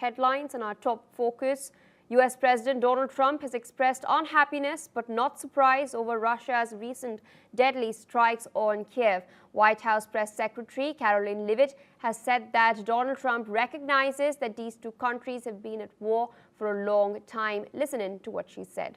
Headlines and our top focus. US President Donald Trump has expressed unhappiness but not surprise over Russia's recent deadly strikes on Kyiv. White House Press Secretary Karoline Leavitt has said that Donald Trump recognizes that these two countries have been at war for a long time. Listen in to what she said.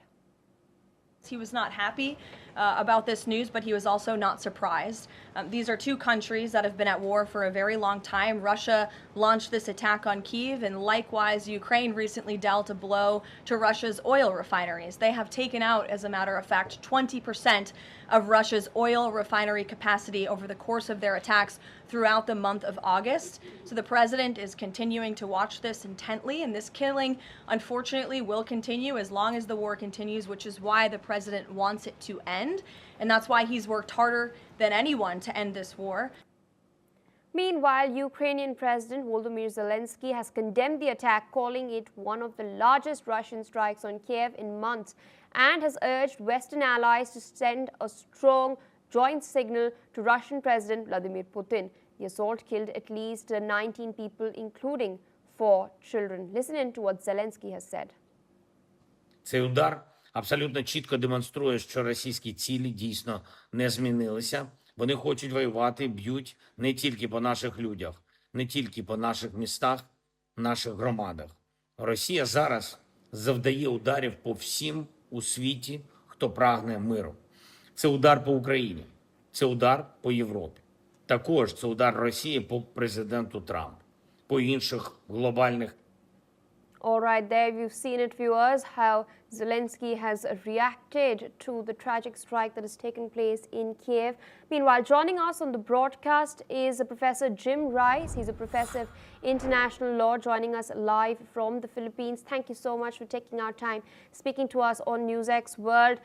He was not happy about this news, but he was also not surprised. These are two countries that have been at war for a very long time. Russia launched this attack on Kyiv, and likewise, Ukraine recently dealt a blow to Russia's oil refineries. They have taken out, as a matter of fact, 20% of Russia's oil refinery capacity over the course of their attacks throughout the month of August. So the president is continuing to watch this intently, and this killing, unfortunately, will continue as long as the war continues, which is why the president wants it to end, and that's why he's worked harder than anyone to end this war. Meanwhile, Ukrainian President Volodymyr Zelensky has condemned the attack, calling it one of the largest Russian strikes on Kyiv in months, and has urged Western allies to send a strong joint signal to Russian President Vladimir Putin. The assault killed at least 19 people, including 4 children. Listen in to what Zelensky has said. Цей удар абсолютно чітко демонструє, що російські цілі дійсно не змінилися. Вони хочуть воювати, б'ють не тільки по наших людях, не тільки по наших містах, наших громадах. Росія зараз завдає ударів по всім у світі, хто прагне миру. Це удар по Україні, це удар по Європі. Також це удар Росії по президенту Трампу, по інших глобальних. All right, there you've seen it, viewers, how Zelensky has reacted to the tragic strike that has taken place in Kyiv. Meanwhile, joining us on the broadcast is Professor Jim Rice. He's a professor of international law, joining us live from the Philippines. Thank you so much for taking our time speaking to us on NewsX World.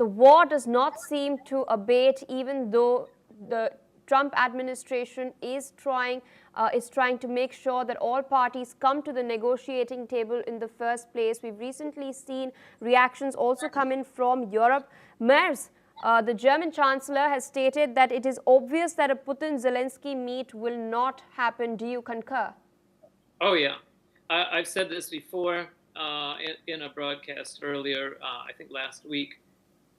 The war does not seem to abate, even though the Trump administration is trying to make sure that all parties come to the negotiating table in the first place. We've recently seen reactions also come in from Europe. Merz, the German chancellor, has stated that it is obvious that a Putin-Zelensky meet will not happen. Do you concur? Oh, yeah. I've said this before in a broadcast earlier, I think last week.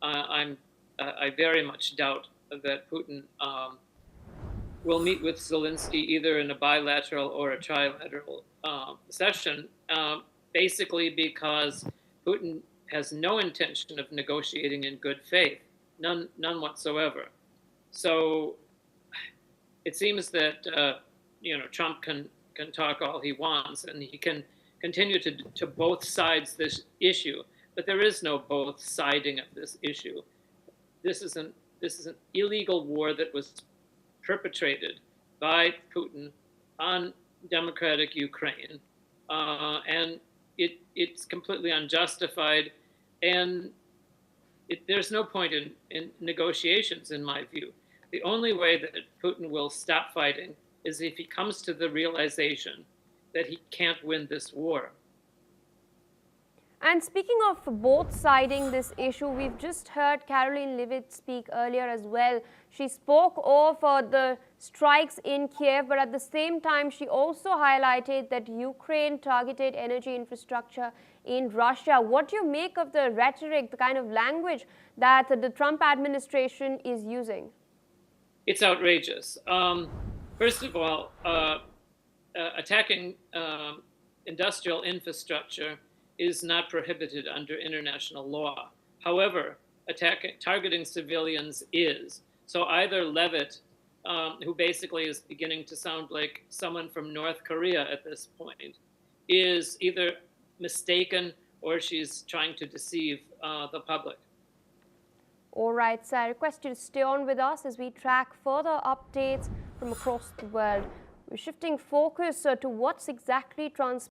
I very much doubt that Putin will meet with Zelensky either in a bilateral or a trilateral session, basically because Putin has no intention of negotiating in good faith, none whatsoever. So it seems that Trump can talk all he wants, and he can continue to both sides this issue, but there is no both siding of this issue. This is an illegal war that was perpetrated by Putin on democratic Ukraine, and it's completely unjustified, and there's no point in negotiations, in my view. The only way that Putin will stop fighting is if he comes to the realization that he can't win this war. And speaking of both siding this issue, we've just heard Karoline Leavitt speak earlier as well. She spoke of the strikes in Kyiv, but at the same time, she also highlighted that Ukraine targeted energy infrastructure in Russia. What do you make of the rhetoric, the kind of language that the Trump administration is using? It's outrageous. First of all, attacking industrial infrastructure is not prohibited under international law. However, targeting civilians is. So either Leavitt, who basically is beginning to sound like someone from North Korea at this point, is either mistaken or she's trying to deceive the public. All right, so I request you to stay on with us as we track further updates from across the world. We're shifting focus to what's exactly transpiring